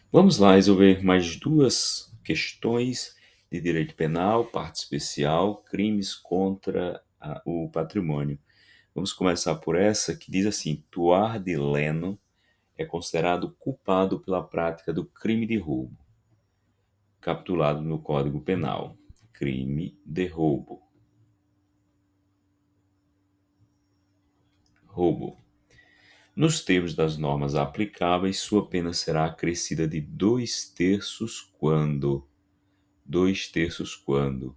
Vamos lá resolver mais duas questões de direito penal, parte especial, crimes contra o patrimônio. Vamos começar por essa que diz assim: Tuard Leno é considerado culpado pela prática do crime de roubo, capturado no Código Penal. Crime de roubo. Roubo. Nos termos das normas aplicáveis, sua pena será acrescida de 2/3 quando 2/3 quando.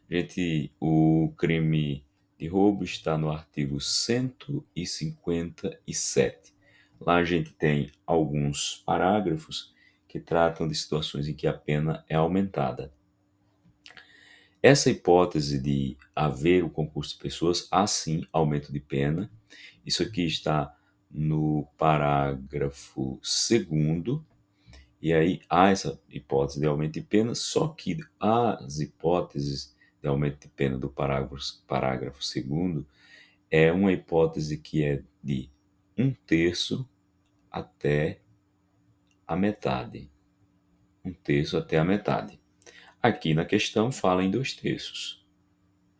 Gente, o crime de roubo está no artigo 157. Lá a gente tem alguns parágrafos que tratam de situações em que a pena é aumentada. Essa hipótese de haver o concurso de pessoas, há sim aumento de pena. Isso aqui está no parágrafo 2º, e aí há essa hipótese de aumento de pena, só que as hipóteses de aumento de pena do parágrafo 2º é uma hipótese que é de 1/3 até a metade. 1/3 até a metade. Aqui na questão fala em 2/3.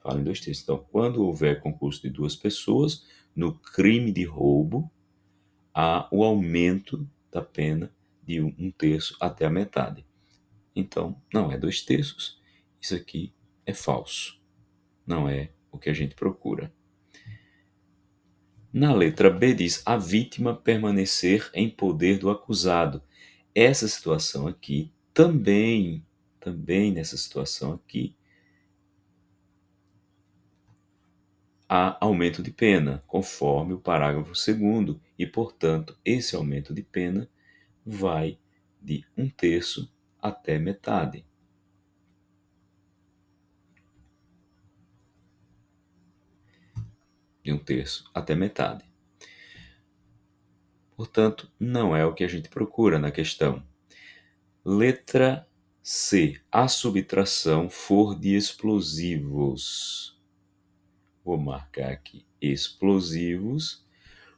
Fala em 2/3. Então, quando houver concurso de duas pessoas, no crime de roubo, há o aumento da pena de 1/3 até a metade. Então, não é 2/3. Isso aqui é falso. Não é o que a gente procura. Na letra B diz a vítima permanecer em poder do acusado. Essa situação aqui também nessa situação aqui, há aumento de pena, conforme o parágrafo 2º, e, portanto, esse aumento de pena vai de 1/3 até metade. De 1/3 até metade. Portanto, não é o que a gente procura na questão. Letra C. A subtração for de explosivos. Vou marcar aqui explosivos,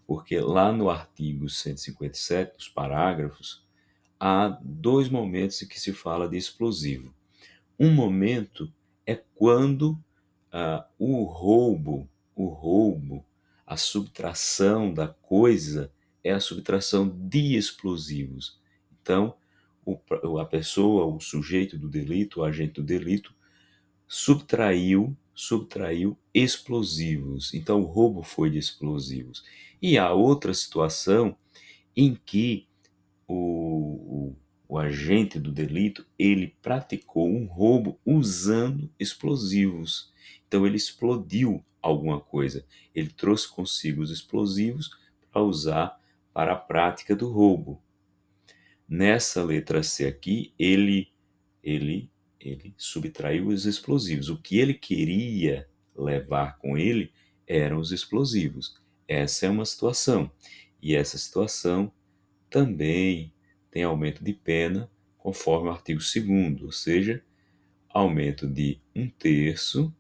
porque lá no artigo 157, nos parágrafos, há dois momentos em que se fala de explosivo. Um momento é quando o roubo, a subtração da coisa é a subtração de explosivos. Então, a pessoa, o sujeito do delito, o agente do delito, subtraiu explosivos. Então, o roubo foi de explosivos. E há outra situação em que o, o, o agente do delito, ele praticou um roubo usando explosivos. Então ele explodiu alguma coisa. Ele trouxe consigo os explosivos para usar para a prática do roubo. Nessa letra C aqui, ele, ele subtraiu os explosivos. O que ele queria levar com ele eram os explosivos. Essa é uma situação. E essa situação também tem aumento de pena, conforme o artigo 2º, ou seja, aumento de 1/3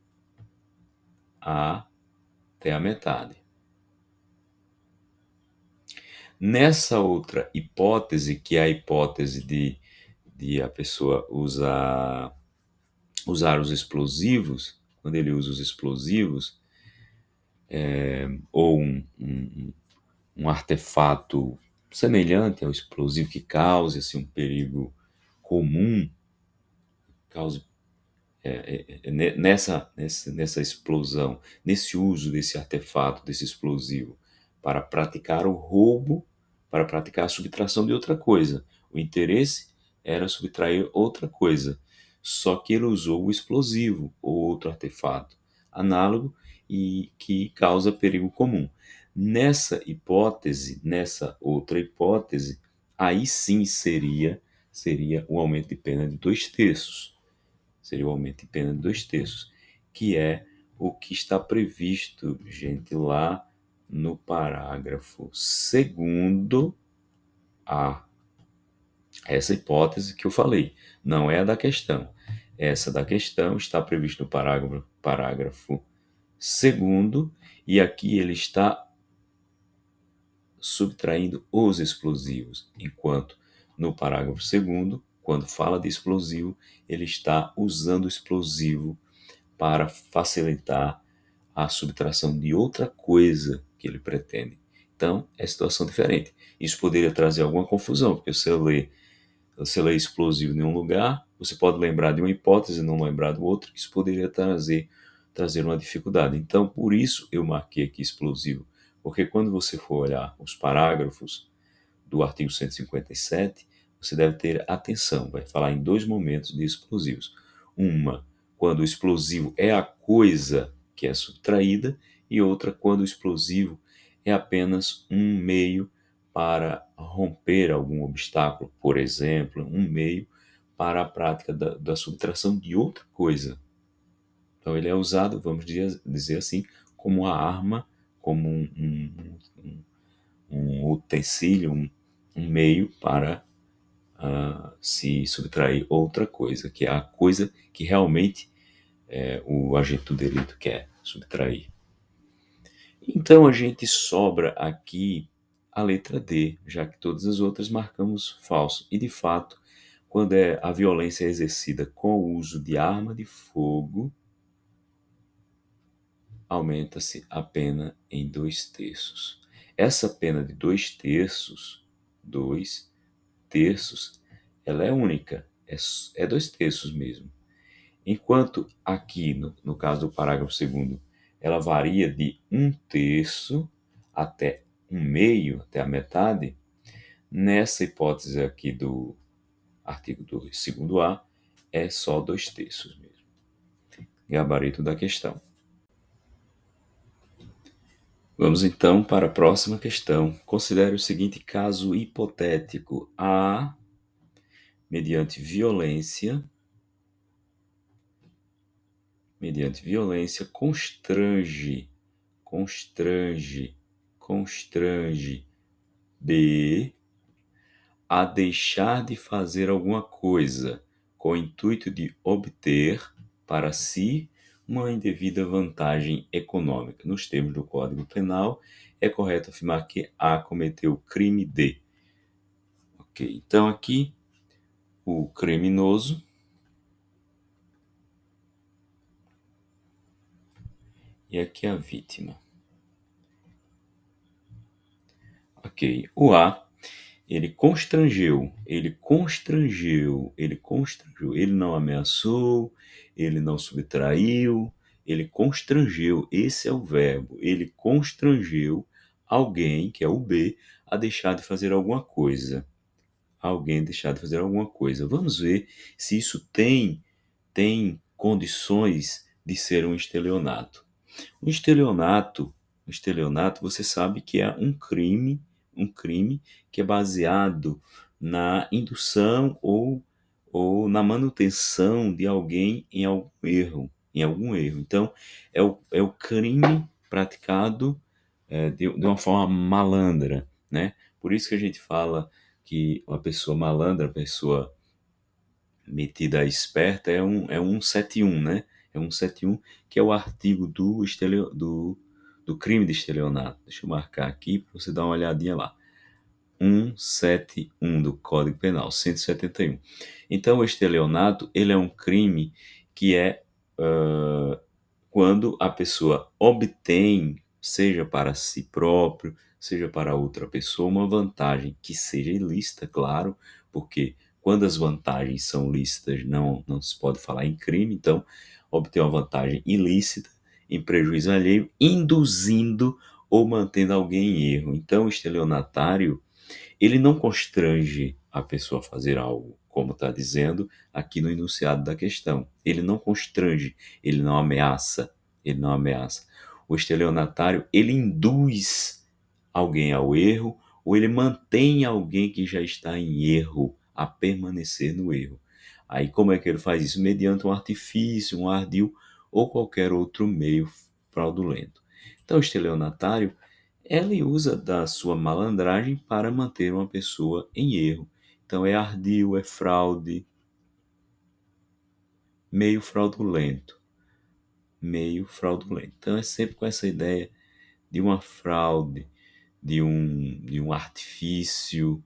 até a metade. Nessa outra hipótese, que é a hipótese de a pessoa usar os explosivos, quando ele usa os explosivos, ou um artefato semelhante ao explosivo que cause assim, um perigo comum, cause nessa explosão, nesse uso desse artefato, desse explosivo, para praticar o roubo, para praticar a subtração de outra coisa. O interesse era subtrair outra coisa, só que ele usou o explosivo ou outro artefato análogo e que causa perigo comum. Nessa outra hipótese, aí sim seria um aumento de pena de 2/3. Seria o aumento de pena de 2/3, que é o que está previsto, gente, lá no parágrafo 2º A. Essa hipótese que eu falei, não é a da questão. Essa da questão está prevista no parágrafo 2º, e aqui ele está subtraindo os explosivos, enquanto No parágrafo segundo, quando fala de explosivo, ele está usando o explosivo para facilitar a subtração de outra coisa que ele pretende. Então, é situação diferente. Isso poderia trazer alguma confusão, porque você lê explosivo em um lugar, você pode lembrar de uma hipótese e não lembrar do outro, isso poderia trazer uma dificuldade. Então, por isso eu marquei aqui explosivo, porque quando você for olhar os parágrafos do artigo 157, você deve ter atenção, vai falar em dois momentos de explosivos. Uma, quando o explosivo é a coisa que é subtraída, e outra, quando o explosivo é apenas um meio para romper algum obstáculo, por exemplo, um meio para a prática da subtração de outra coisa. Então, ele é usado, vamos dizer assim, como uma arma, como um utensílio, um meio para se subtrair outra coisa, que é a coisa que realmente o agente do delito quer subtrair. Então a gente sobra aqui a letra D, já que todas as outras marcamos falso. E de fato, quando a violência é exercida com o uso de arma de fogo, aumenta-se a pena em 2 terços. Essa pena de 2 terços, ela é única, é 2 terços mesmo. Enquanto aqui, no caso do parágrafo segundo, ela varia de 1 terço até 1 meio, até a metade, nessa hipótese aqui do artigo 2, segundo A, é só 2 terços mesmo. Gabarito da questão. Vamos então para a próxima questão. Considere o seguinte caso hipotético. A, mediante violência, constrange B a deixar de fazer alguma coisa com o intuito de obter para si uma indevida vantagem econômica. Nos termos do Código Penal, é correto afirmar que A cometeu o crime de. Ok, então aqui o criminoso e aqui a vítima. Ok, o A, ele constrangeu, ele não ameaçou, ele não subtraiu, ele constrangeu, esse é o verbo, ele constrangeu alguém, que é o B, a deixar de fazer alguma coisa. Vamos ver se isso tem condições de ser um estelionato. O estelionato, você sabe que é um crime que é baseado na indução ou na manutenção de alguém em algum erro. Então, é o crime praticado de uma forma malandra, né? Por isso que a gente fala que uma pessoa malandra, uma pessoa metida esperta é um 171, né? É um 171 que é o artigo do crime de estelionato. Deixa eu marcar aqui para você dar uma olhadinha lá. 171 do Código Penal, 171. Então, o estelionato, ele é um crime que é quando a pessoa obtém, seja para si próprio, seja para outra pessoa, uma vantagem que seja ilícita, claro, porque quando as vantagens são lícitas, não se pode falar em crime, então, obter uma vantagem ilícita em prejuízo alheio, induzindo ou mantendo alguém em erro. Então, o estelionatário, ele não constrange a pessoa a fazer algo, como está dizendo aqui no enunciado da questão. Ele não constrange, ele não ameaça, ele não ameaça. O estelionatário, ele induz alguém ao erro ou ele mantém alguém que já está em erro a permanecer no erro. Aí como é que ele faz isso? Mediante um artifício, um ardil ou qualquer outro meio fraudulento. Então o estelionatário, ele usa da sua malandragem para manter uma pessoa em erro. Então é ardil, é fraude, meio fraudulento, meio fraudulento. Então é sempre com essa ideia de uma fraude, de um artifício.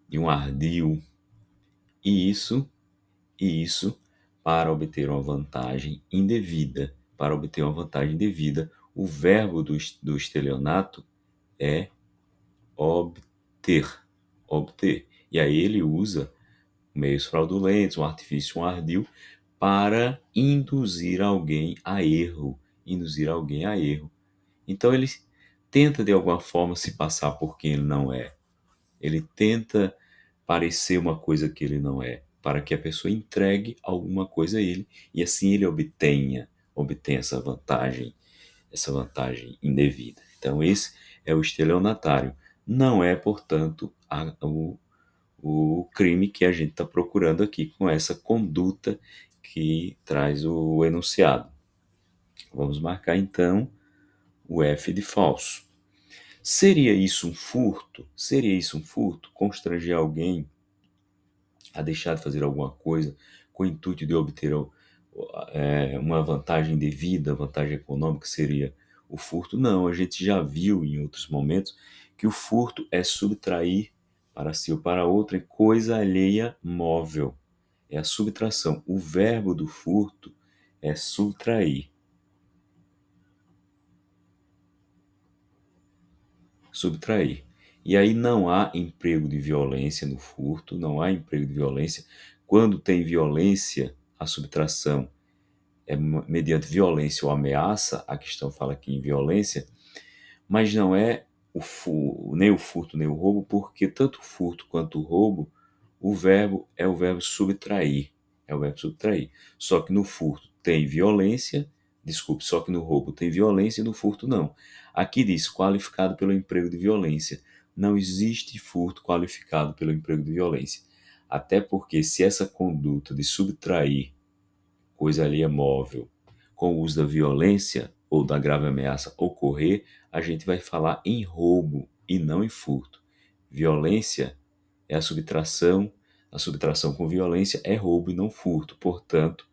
de um ardil, e isso para obter uma vantagem indevida. Para obter uma vantagem indevida, o verbo do estelionato é obter. Obter. E aí ele usa meios fraudulentos, um artifício, um ardil, para induzir alguém a erro. Induzir alguém a erro. Então ele tenta de alguma forma se passar por quem ele não é. Ele tenta parecer uma coisa que ele não é, para que a pessoa entregue alguma coisa a ele e assim ele obtenha essa vantagem indevida. Então esse é o estelionatário. Não é, portanto, o crime que a gente está procurando aqui com essa conduta que traz o enunciado. Vamos marcar então o F de falso. Seria isso um furto? Seria isso um furto? Constranger alguém a deixar de fazer alguma coisa com o intuito de obter uma vantagem devida, vantagem econômica, seria o furto? Não, a gente já viu em outros momentos que o furto é subtrair para si ou para outra coisa alheia móvel. É a subtração. O verbo do furto é subtrair. Subtrair. E aí não há emprego de violência no furto, não há emprego de violência. Quando tem violência, a subtração é mediante violência ou ameaça, a questão fala aqui em violência, mas não é nem o furto nem o roubo, porque tanto o furto quanto o roubo, o verbo é o verbo subtrair. É o verbo subtrair. Só que no furto tem violência, desculpe, só que no roubo tem violência e no furto não. Aqui diz qualificado pelo emprego de violência. Não existe furto qualificado pelo emprego de violência. Até porque se essa conduta de subtrair coisa ali é móvel, com o uso da violência ou da grave ameaça ocorrer, a gente vai falar em roubo e não em furto. Violência é a subtração com violência é roubo e não furto. Portanto,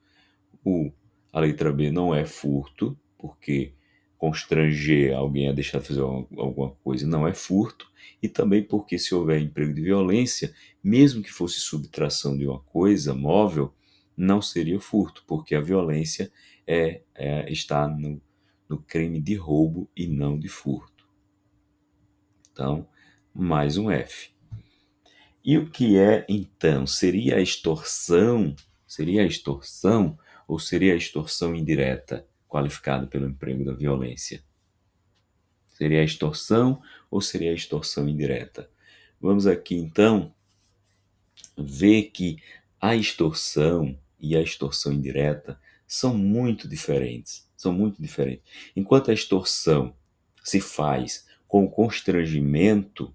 a letra B não é furto, porque constranger alguém a deixar de fazer alguma coisa não é furto, e também porque se houver emprego de violência, mesmo que fosse subtração de uma coisa móvel, não seria furto, porque a violência está no crime de roubo e não de furto. Então, mais um F. E o que é, então? Seria a extorsão? Seria a extorsão ou seria a extorsão indireta, qualificada pelo emprego da violência? Seria a extorsão ou seria a extorsão indireta? Vamos aqui, então, ver que a extorsão e a extorsão indireta são muito diferentes. São muito diferentes. Enquanto a extorsão se faz com constrangimento,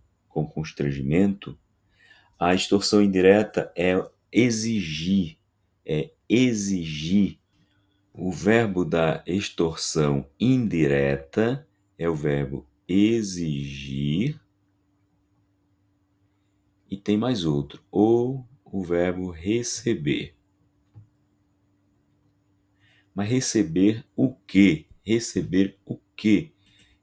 a extorsão indireta é exigir. O verbo da extorsão indireta é o verbo exigir e tem mais outro, ou o verbo receber. Mas receber o quê? Receber o quê?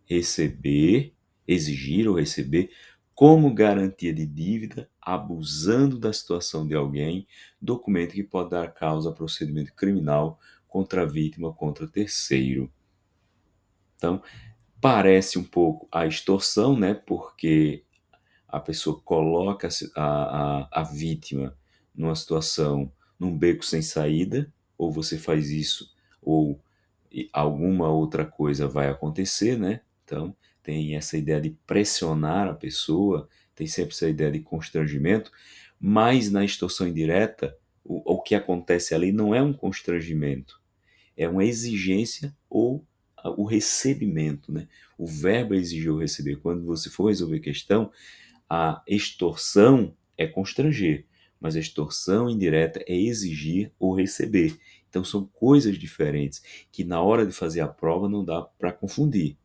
Receber, exigir ou receber como garantia de dívida, abusando da situação de alguém, documento que pode dar causa a procedimento criminal contra a vítima ou contra terceiro. Então, parece um pouco a extorsão, né? Porque a pessoa coloca a vítima numa situação, num beco sem saída, ou você faz isso, ou alguma outra coisa vai acontecer, né? Então, tem essa ideia de pressionar a pessoa, tem sempre essa ideia de constrangimento, mas na extorsão indireta, o que acontece ali não é um constrangimento, é uma exigência ou o recebimento, né? O verbo é exigir ou receber. Quando você for resolver questão, a extorsão é constranger, mas a extorsão indireta é exigir ou receber. Então são coisas diferentes que na hora de fazer a prova não dá para confundir.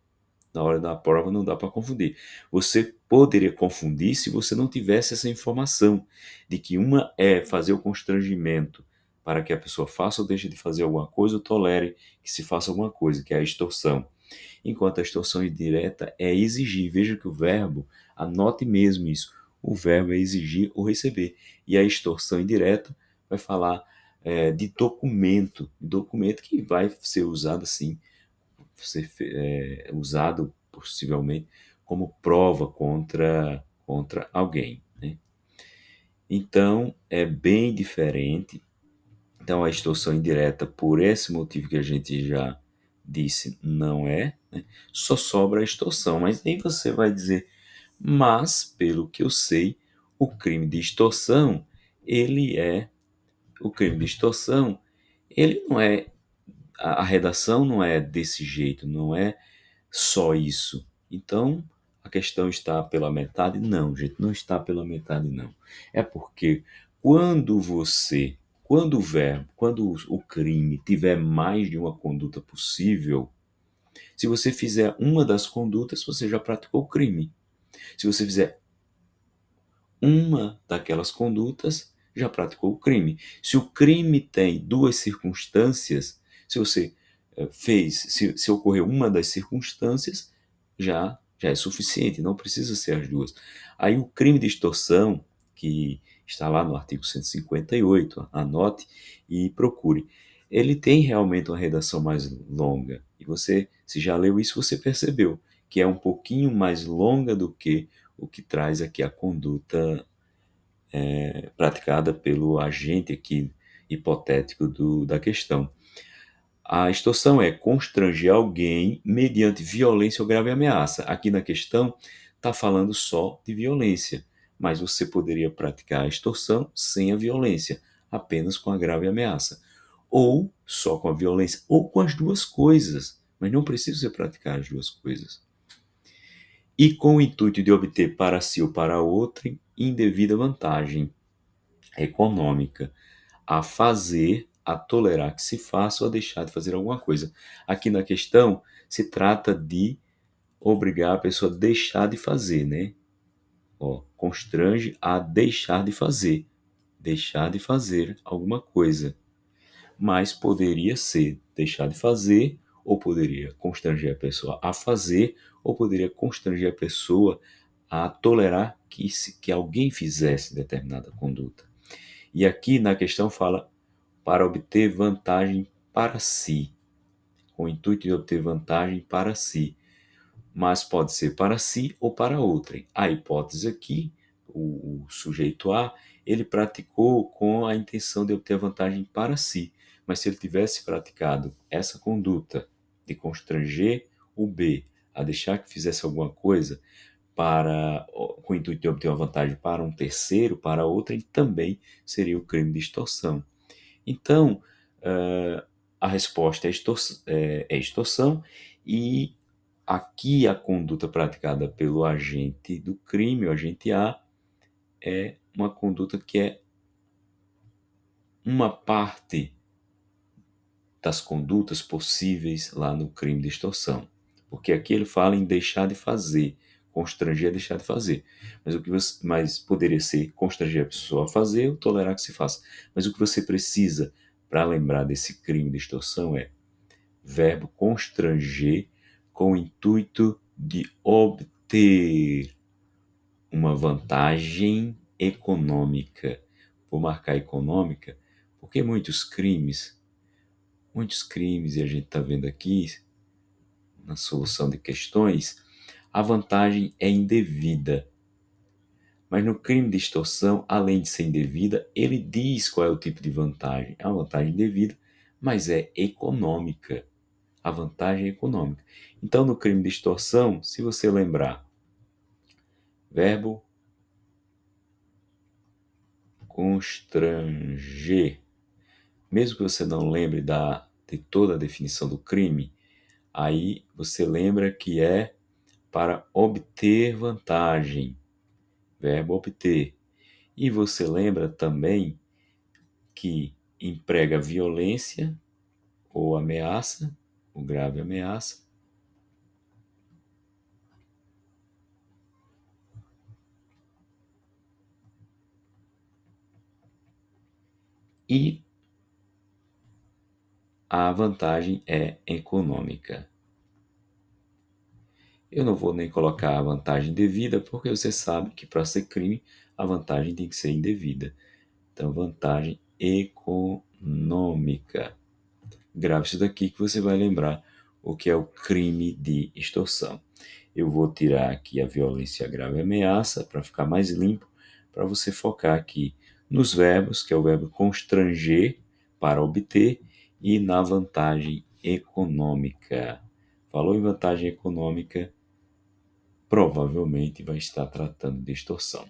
Na hora da prova não dá para confundir. Você poderia confundir se você não tivesse essa informação de que uma é fazer o constrangimento para que a pessoa faça ou deixe de fazer alguma coisa ou tolere que se faça alguma coisa, que é a extorsão. Enquanto a extorsão indireta é exigir. Veja que o verbo, anote mesmo isso, o verbo é exigir ou receber. E a extorsão indireta vai falar de documento que vai ser usado assim, usado possivelmente como prova contra alguém, né? Então, é bem diferente. Então, a extorsão indireta, por esse motivo que a gente já disse, não é, né? Só sobra a extorsão. Mas aí você vai dizer, mas, pelo que eu sei, o crime de extorsão, ele é, o crime de extorsão, ele não é, a redação não é desse jeito, não é só isso. Então, a questão está pela metade? Não, gente, não está pela metade, não. É porque quando você, quando o verbo, quando o crime tiver mais de uma conduta possível, se você fizer uma das condutas, você já praticou o crime. Se você fizer uma daquelas condutas, já praticou o crime. Se o crime tem duas circunstâncias, se você se ocorreu uma das circunstâncias, já é suficiente, não precisa ser as duas. Aí o crime de extorsão, que está lá no artigo 158, anote e procure. Ele tem realmente uma redação mais longa. E você, se já leu isso, você percebeu que é um pouquinho mais longa do que o que traz aqui a conduta praticada pelo agente aqui hipotético da questão. A extorsão é constranger alguém mediante violência ou grave ameaça. Aqui na questão está falando só de violência, mas você poderia praticar a extorsão sem a violência, apenas com a grave ameaça. Ou só com a violência, ou com as duas coisas, mas não precisa você praticar as duas coisas. E com o intuito de obter para si ou para outrem indevida vantagem econômica, a fazer, a tolerar que se faça ou a deixar de fazer alguma coisa. Aqui na questão se trata de obrigar a pessoa a deixar de fazer, né? Ó, constrange a deixar de fazer alguma coisa. Mas poderia ser deixar de fazer, ou poderia constranger a pessoa a fazer, ou poderia constranger a pessoa a tolerar que alguém fizesse determinada conduta. E aqui na questão fala para obter vantagem para si, com o intuito de obter vantagem para si, mas pode ser para si ou para outrem. A hipótese aqui, o sujeito A, ele praticou com a intenção de obter vantagem para si, mas se ele tivesse praticado essa conduta de constranger o B a deixar que fizesse alguma coisa com o intuito de obter uma vantagem para um terceiro, para outrem, também seria o crime de extorsão. Então, a resposta é extorsão, e aqui a conduta praticada pelo agente do crime, o agente A, é uma conduta que é uma parte das condutas possíveis lá no crime de extorsão. Porque aqui ele fala em deixar de fazer, constranger a deixar de fazer. Mas poderia ser constranger a pessoa a fazer ou tolerar que se faça. Mas o que você precisa para lembrar desse crime de extorsão é verbo constranger com o intuito de obter uma vantagem econômica. Vou marcar econômica porque muitos crimes, e a gente está vendo aqui na solução de questões, a vantagem é indevida. Mas no crime de extorsão, além de ser indevida, ele diz qual é o tipo de vantagem. É uma vantagem indevida, mas é econômica. A vantagem é econômica. Então, no crime de extorsão, se você lembrar, verbo constranger, mesmo que você não lembre de toda a definição do crime, aí você lembra que é para obter vantagem, verbo obter. E você lembra também que emprega violência ou ameaça, ou grave ameaça, e a vantagem é econômica. Eu não vou nem colocar a vantagem devida, porque você sabe que para ser crime, a vantagem tem que ser indevida. Então, vantagem econômica. Grave isso daqui que você vai lembrar o que é o crime de extorsão. Eu vou tirar aqui a violência grave e ameaça para ficar mais limpo, para você focar aqui nos verbos, que é o verbo constranger para obter, e na vantagem econômica. Falou em vantagem econômica, provavelmente vai estar tratando de extorsão.